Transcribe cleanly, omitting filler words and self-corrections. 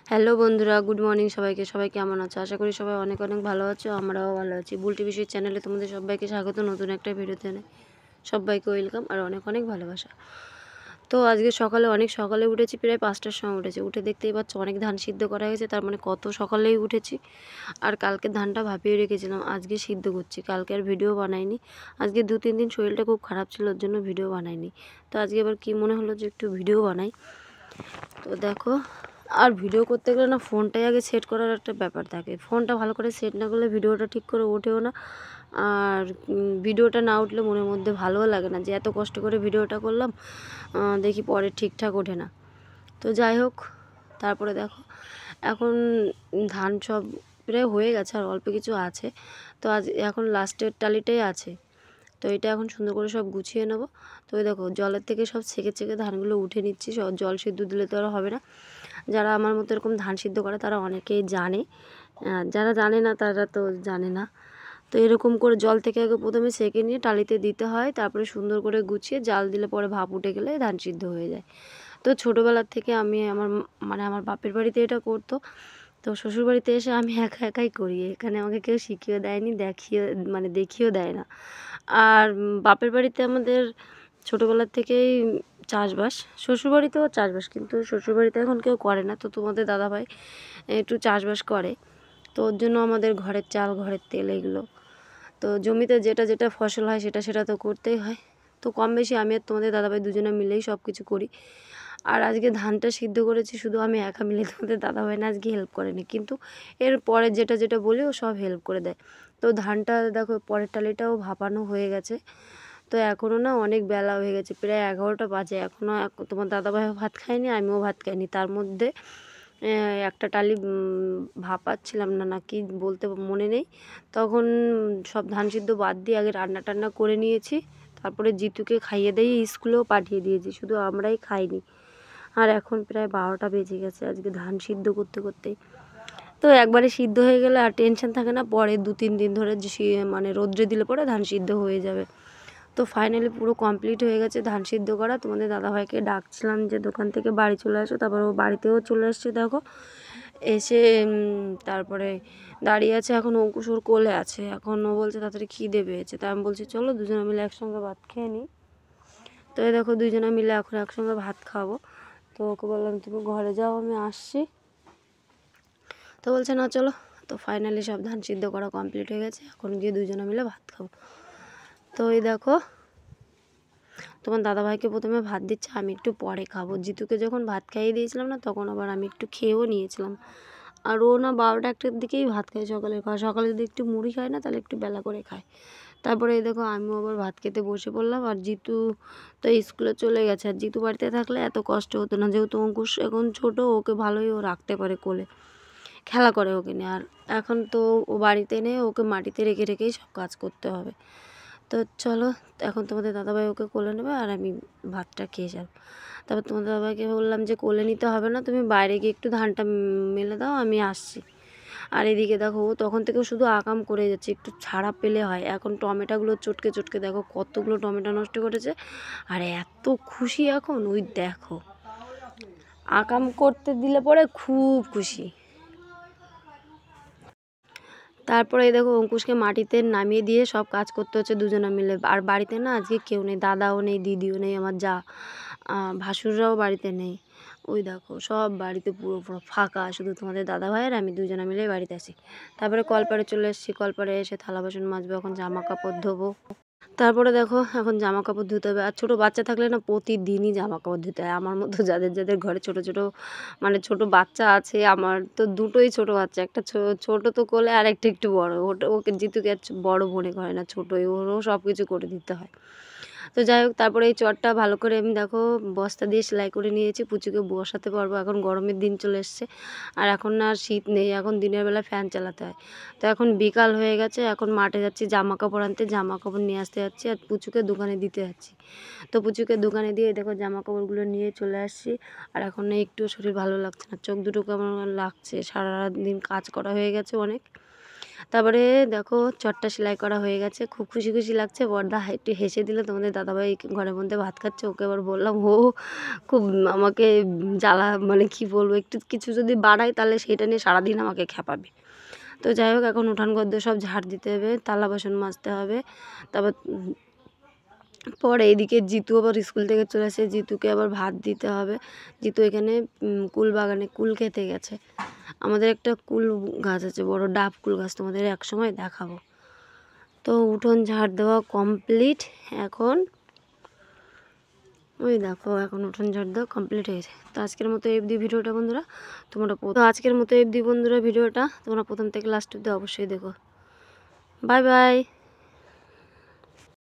Hello বন্ধুরা, good morning সবাইকে। সবাই কেমন আছো? আশা করি সবাই অনেক অনেক ভালো আছো। আমরাও ভালো আছি। বুলটি বিষয় চ্যানেলে তোমাদের সবাইকে স্বাগত। নতুন একটা ভিডিওতে সবাইকে ওয়েলকাম আর অনেক অনেক ভালোবাসা। তো আজকে অনেক সকালে উঠেছি, প্রায় 5টার সময় উঠেছি। উঠে দেখতেই পাচ্ছ অনেক ধান সিদ্ধ করা হয়েছে, তার মানে কত সকালেই উঠেছি। আর কালকে ধানটা ভাপিয়ে রেখেছিলাম, আজকে সিদ্ধ করছি। কালকে আর ভিডিও বানাইনি। আজকে 2-3 দিন শরীরটা খুব খারাপ ছিল, ওর জন্য ভিডিও বানাইনি। তো আজকে এবার কি মনে হলো যে একটু ভিডিও বানাই। তো দেখো, আর ভিডিও করতে গেলে না ফোনটাই আগে সেট করার একটা ব্যাপার থাকে। ফোনটা ভালো করে সেট না করলে ভিডিওটা ঠিক করে ওঠেও না। আর ভিডিওটা না উঠলে মনের মধ্যে ভালোও লাগে না যে এত কষ্ট করে ভিডিওটা করলাম, দেখি পরে ঠিকঠাক ওঠে না। তো যাই হোক, তারপরে দেখো এখন ধান সব প্রায় হয়ে গেছে, আর অল্প কিছু আছে। তো এখন লাস্টের টালিটাই আছে। তো এটা এখন সুন্দর করে সব গুছিয়ে নেবো। তো ওই দেখো জলের থেকে সব ছেঁকে ছেঁকে ধানগুলো উঠে নিচ্ছি। জল সিদ্ধ দিলে তো আর হবে না। যারা আমার মতো এরকম ধান সিদ্ধ করে তারা অনেকেই জানে, যারা জানে না তারা তো জানে না। তো এরকম করে জল থেকে আগে প্রথমে ছেঁকে নিয়ে টালিতে দিতে হয়, তারপরে সুন্দর করে গুছিয়ে জাল দিলে পরে ভাপ উঠে গেলে ধান সিদ্ধ হয়ে যায়। তো ছোটোবেলার থেকে আমি আমার বাপের বাড়িতে এটা করতো। তো শ্বশুরবাড়িতে এসে আমি একা একাই করি। এখানে আমাকে কেউ শিখিয়েও দেয়নি, দেখিয়েও দেয় না। আর বাপের বাড়িতে আমাদের ছোটোবেলার থেকেই চাষবাস, শ্বশুরবাড়িতেও চাষবাস, কিন্তু শ্বশুরবাড়িতে এখন কেউ করে না। তো তোমাদের দাদাভাই একটু চাষবাস করে, তো ওর জন্য আমাদের ঘরের চাল, ঘরের তেল এগুলো তো জমিতে যেটা যেটা ফসল হয় সেটা সেটা তো করতেই হয়। তো কম বেশি আমি আর তোমাদের দাদাভাই দুজনে মিলেই সব কিছু করি। আর আজকে ধানটা সিদ্ধ করেছি শুধু আমি একা মিলে, তোমাদের দাদাভাই না আজকে হেল্প করেনি, কিন্তু এর পরে যেটা যেটা বলি ও সব হেল্প করে দেয়। তো ধানটা দেখো পরের টালিটাও ভাপানো হয়ে গেছে। তো এখনও না অনেক বেলা হয়ে গেছে, প্রায় 11টা বাজে। এখনও তোমার দাদাভাইও ভাত খায়নি, আমিও ভাত খাইনি। তার মধ্যে একটা টালি ভাপাচ্ছিলাম না কি বলতে মনে নেই। তখন সব ধান সিদ্ধ বাদ দিয়ে আগে রান্না টান্না করে নিয়েছি, তারপরে জিতুকে খাইয়ে দিয়ে স্কুলেও পাঠিয়ে দিয়েছি, শুধু আমরাই খাইনি। আর এখন প্রায় 12টা বেজে গেছে আজকে ধান সিদ্ধ করতে করতেই। তো একবারে সিদ্ধ হয়ে গেলে আর টেনশন থাকে না, পরে 2-3 দিন ধরে রোদ্রে দিলে পরে ধান সিদ্ধ হয়ে যাবে। তো ফাইনালি পুরো কমপ্লিট হয়ে গেছে ধান সিদ্ধ করা। তোমাদের দাদাভাইকে ডাকছিলাম যে দোকান থেকে বাড়ি চলে আসো, তারপর ও বাড়িতেও চলে এসছে। দেখো এসে তারপরে দাঁড়িয়ে আছে। এখন অঙ্কুশ ওর কোলে আছে। এখন ও বলছে তাড়াতাড়ি খিদে পেয়েছে, তাই আমি বলছি চলো দুজনে মিলে একসঙ্গে ভাত খেয়ে নিই। তো এই দেখো দুজনে মিলে এখন একসঙ্গে ভাত খাবো। তো ওকে বললাম তুমি ঘরে যাও, আমি আসছি। তো বলছে না চলো। তো ফাইনালি সব ধান সিদ্ধ করা কমপ্লিট হয়ে গেছে, এখন গিয়ে দুজনে মিলে ভাত খাবো। তো এই দেখো তোমার দাদাভাইকে প্রথমে ভাত দিচ্ছে, আমি একটু পরে খাবো। জিতুকে যখন ভাত খাইয়ে দিয়েছিলাম না, তখন আবার আমি একটু খেয়েও নিয়েছিলাম। আর ও না 12টা-1টার দিকেই ভাত খায়, সকালে যদি একটু মুড়ি খায় না তাহলে একটু বেলা করে খায়। তারপরে এই দেখো আমিও আবার ভাত খেতে বসে পড়লাম। আর জিতু তো স্কুলে চলে গেছে। আর জিতু বাড়িতে থাকলে এত কষ্ট হতো না, যেহেতু অঙ্কুশ এখন ছোটো, ওকে ভালোই ও রাখতে পারে কোলে, খেলা করে ওকে নিয়ে। আর এখন তো ও বাড়িতে নেই, ওকে মাটিতে রেখে রেখেই সব কাজ করতে হবে। তো চলো, এখন তোমাদের দাদাভাই ওকে কোলে নেবে আর আমি ভাতটা খেয়ে যাব। তারপর তোমাদের দাদাভাইকে বললাম যে কোলে নিতে হবে না, তুমি বাইরে গিয়ে একটু ধানটা মেলে দাও, আমি আসছি। আর এদিকে দেখো ও তখন থেকে শুধু আকাম করে যাচ্ছে, একটু ছাড়া পেলে হয়। এখন টমেটোগুলো চটকে চটকে দেখো কতগুলো টমেটো নষ্ট করেছে। আর এত খুশি এখন, ওই দেখো আকাম করতে দিলে পরে খুব খুশি। তারপরে এই দেখো অঙ্কুশকে মাটিতে নামিয়ে দিয়ে সব কাজ করতে হচ্ছে দুজনে মিলে। আর বাড়িতে না আজকে কেউ নেই, দাদাও নেই, দিদিও নেই, আমার যা ভাসুররাও বাড়িতে নেই। ওই দেখো সব বাড়িতে পুরো পুরো ফাঁকা, শুধু তোমাদের দাদাভাই আর আমি দুজনে মিলেই বাড়িতে আছি। তারপরে কলপাড়ে চলে এসেছি, কলপাড়ে এসে থালা বাসন মাজবো, এখন জামা কাপড় ধোবো। তারপরে দেখো এখন জামা কাপড় ধুতে হবে। আর ছোটো বাচ্চা থাকলে না প্রতিদিনই জামা কাপড় ধুতে হয়। আমার মতো যাদের যাদের ঘরে ছোটো ছোটো ছোটো বাচ্চা আছে, আমার তো দুটোই ছোটো বাচ্চা, একটা ছোটো তো কোলে, আর একটা একটু বড়ো। ওকে জিতুকে আর বড়ো মনে করে না, ছোটোই, ওরও সব কিছু করে দিতে হয়। তো যাই হোক, তারপরে এই চটটা ভালো করে আমি দেখো বস্তা দিয়ে সেলাই করে নিয়েছি, পুচুকে বসাতে পারবো। এখন গরমের দিন চলে এসছে, আর এখন না আর শীত নেই, এখন দিনের বেলা ফ্যান চালাতে হয়। তো এখন বিকাল হয়ে গেছে, এখন মাঠে যাচ্ছি জামা কাপড় আনতে, জামা কাপড় নিয়ে আসতে যাচ্ছি, আর পুচুকে দোকানে দিতে যাচ্ছি। তো পুচুকে দোকানে দিয়ে দেখো জামা কাপড়গুলো নিয়ে চলে আসছি। আর এখন একটু শরীর ভালো লাগছে না, চোখ দুটো কেমন লাগছে, সারা দিন কাজ করা হয়ে গেছে অনেক। তারপরে দেখো চটটা সেলাই করা হয়ে গেছে, খুব খুশি খুশি লাগছে। বর্দা একটু হেসে দিল, তোমাদের দাদাভাই ঘরের মধ্যে ভাত খাচ্ছে, ওকে আবার বললাম, ও খুব আমাকে জ্বালা, মানে কি বলবো, একটু কিছু যদি বাড়ায় তাহলে সেটা নিয়ে সারাদিন আমাকে খেপাবে। তো যাই হোক, এখন উঠান গদ্য সব ঝাড় দিতে হবে, থালা বাসন মাজতে হবে। তারপর পরে এইদিকে জিতু আবার স্কুল থেকে চলে আসে, জিতুকে আবার ভাত দিতে হবে। জিতু এখানে কুল বাগানে কুল খেতে গেছে। আমাদের একটা কুল গাছ আছে, বড় ডাব কুল গাছ, তোমাদের এক সময় দেখাবো। তো উঠোন ঝাড় দেওয়া কমপ্লিট। এখন ওই দেখো, এখন উঠোন ঝাড় দেওয়া কমপ্লিট হয়েছে। তো আজকের মতো এফডি ভিডিওটা বন্ধুরা ভিডিওটা তোমরা প্রথম থেকে লাস্ট অব্দি অবশ্যই দেখো। Bye bye.